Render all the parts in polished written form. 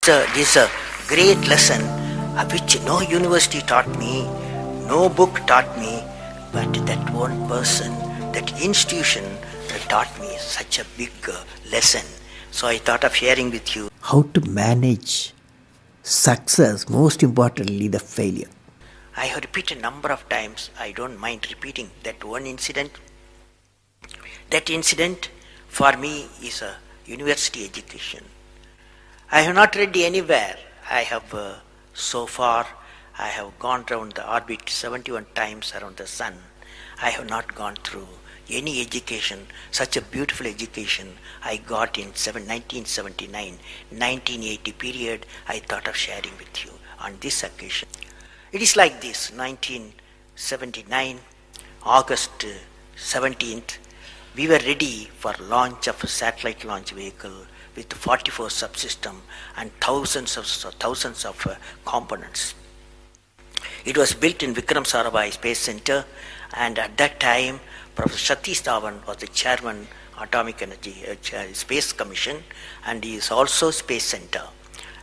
This is a great lesson which no university taught me, no book taught me, but that one person, that institution taught me such a big lesson. So I thought of sharing with you how to manage success, most importantly, the failure. I have repeated a number of times, I don't mind repeating that one incident. That incident for me is a university education. I have not read anywhere. I have so far, I have gone around the orbit 71 times around the sun. I have not gone through any education, such a beautiful education I got in 1979, 1980 period. I thought of sharing with you on this occasion. It is like this: 1979, August 17th, we were ready for launch of a satellite launch vehicle with 44 subsystem and thousands of components. It was built in Vikram Sarabhai Space Center, and at that time, Professor Satish Dhawan was the chairman Atomic Energy Space Commission, and he is also Space Center.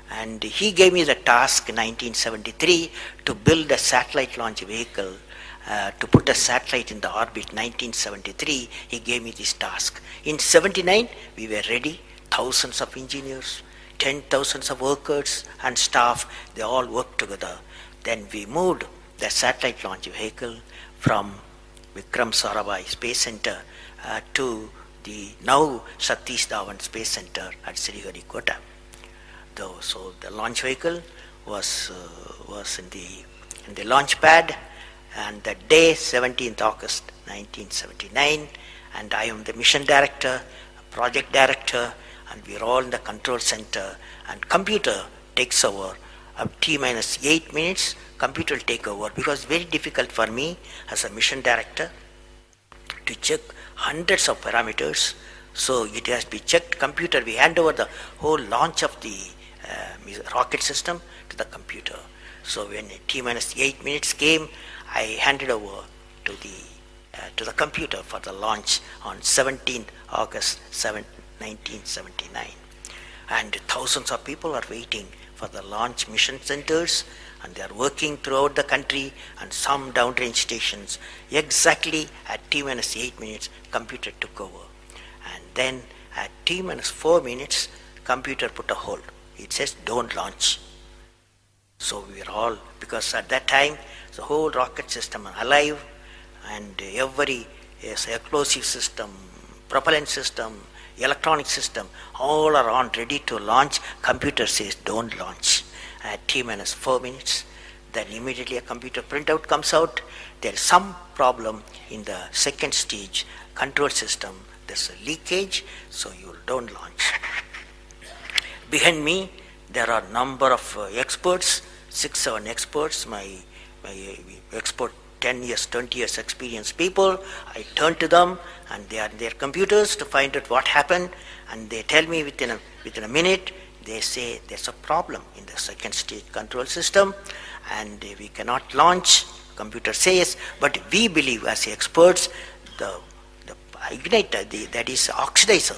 And he gave me the task in 1973 to build a satellite launch vehicle to put a satellite in the orbit. 1973, he gave me this task. In 79, we were ready. Thousands of engineers, 10,000 of workers and staff, they all worked together. Then we moved the satellite launch vehicle from Vikram Sarabhai Space Center to the now Satish Dhawan Space Center at Sriharikota. So the launch vehicle was in the launch pad, and the day 17th August 1979, and I am the mission director, project director, and we are all in the control center, and computer takes over. T minus 8 minutes, computer will take over, because it's very difficult for me as a mission director to check hundreds of parameters. So it has to be checked. Computer, we hand over the whole launch of the rocket system to the computer. So when T minus 8 minutes came, I handed over to the computer for the launch on 17th August 1979. And thousands of people are waiting for the launch mission centers, and they are working throughout the country and some downrange stations. Exactly at T minus 8 minutes, computer took over. And then at T minus 4 minutes, computer put a hold. It says don't launch. So we were all, because at that time, the whole rocket system is alive, and every explosive system, propellant system, electronic system, all are on, ready to launch. Computer says don't launch. At T minus 4 minutes, then immediately a computer printout comes out. There is some problem in the second stage control system. There's a leakage, so you don't launch. Behind me, there are number of experts, 6-7 experts, my expert 10 years, 20 years experienced people. I turn to them, and they are in their computers to find out what happened, and they tell me within a minute. They say there's a problem in the second stage control system, and we cannot launch. Computer says, but we believe as experts, the igniter, that is oxidizer,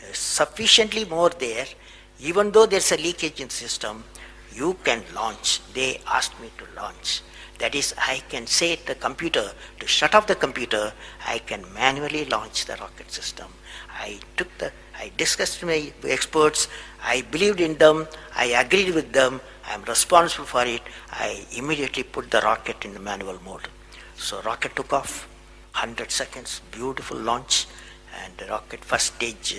is sufficiently more there. Even though there's a leakage in the system, you can launch. They asked me to launch. That is, I can say to the computer to shut off the computer. I can manually launch the rocket system. I discussed with my experts. I believed in them. I agreed with them. I am responsible for it. I immediately put the rocket in the manual mode. So rocket took off, 100 seconds, beautiful launch, and the rocket first stage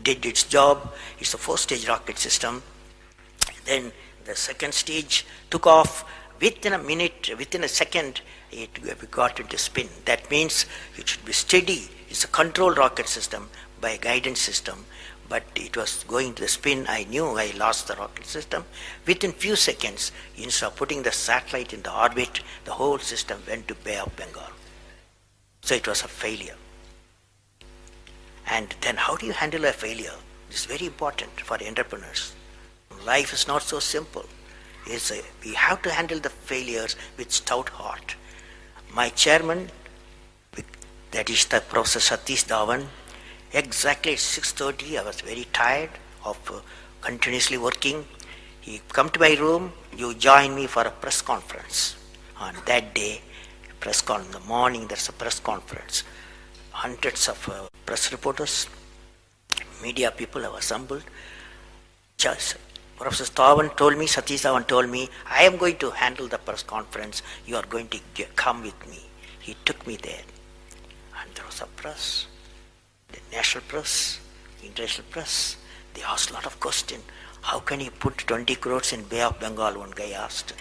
did its job. It's a 4-stage rocket system. Then the second stage took off. Within a minute, within a second, we got into spin. That means it should be steady. It's a controlled rocket system by a guidance system, but it was going to the spin. I knew I lost the rocket system. Within few seconds, instead of putting the satellite in the orbit, the whole system went to Bay of Bengal. So it was a failure. And then how do you handle a failure? It's very important for entrepreneurs. Life is not so simple. We have to handle the failures with stout heart. My chairman, that is the Professor Satish Dhawan, exactly at 6:30, I was very tired of continuously working. He come to my room, you join me for a press conference. On that day, in the morning there's a press conference. Hundreds of press reporters, media people have assembled. Just Professor Satish Dhawan told me, I am going to handle the press conference. You are going to come with me. He took me there. And there was a press, the national press, international press. They asked a lot of questions. How can you put 20 crores in Bay of Bengal, one guy asked.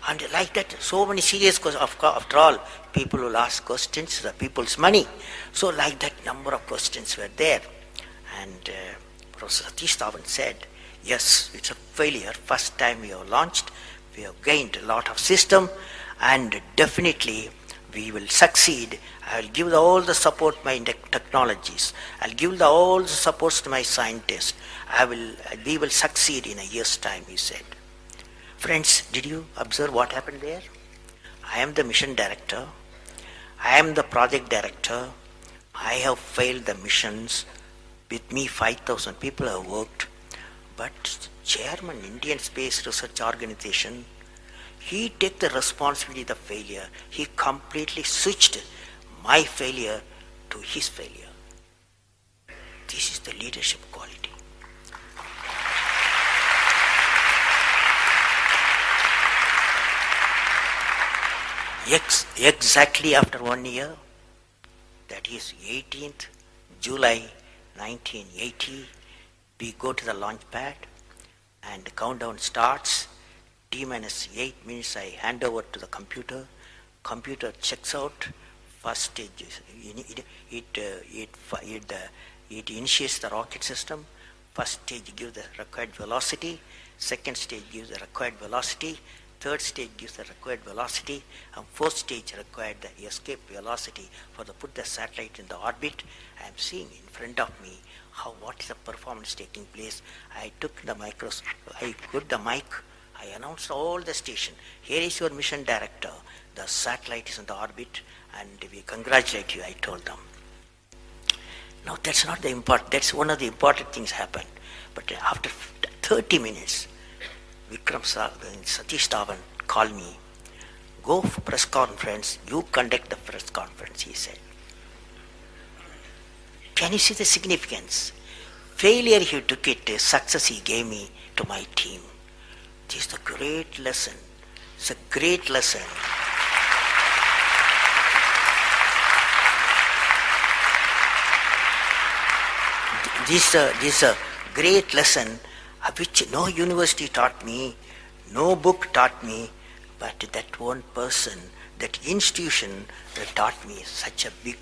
And like that, so many serious questions. After all, people will ask questions, the people's money. So like that, number of questions were there. And Professor Satish Dhawan said, yes, it's a failure. First time we have launched, we have gained a lot of system, and definitely we will succeed. I will give all the support to my technologies. I'll give all the supports to my scientists. We will succeed in a year's time, he said. Friends, did you observe what happened there? I am the mission director. I am the project director. I have failed the missions. With me, 5,000 people have worked. But chairman, Indian Space Research Organization, he took the responsibility of the failure. He completely switched my failure to his failure. This is the leadership quality. Exactly after 1 year, that is 18th July 1980, we go to the launch pad and the countdown starts. T-minus 8 minutes I hand over to the computer. Computer checks out. First stage, it initiates the rocket system. First stage gives the required velocity. Second stage gives the required velocity. Third stage gives the required velocity, and fourth stage required the escape velocity for the put the satellite in the orbit. I am seeing in front of me what is the performance taking place. I took the I put the mic, I announced all the station. Here is your mission director. The satellite is in the orbit, and we congratulate you, I told them. Now that's not the important, that's one of the important things happened. But after 30 minutes, Satish Dhawan called me, go for press conference, you conduct the press conference, he said. Can you see the significance? Failure he took it, success he gave me to my team. This is a great lesson. It's a great lesson. This is a great lesson which no university taught me, no book taught me, but that one person, that institution that taught me such a big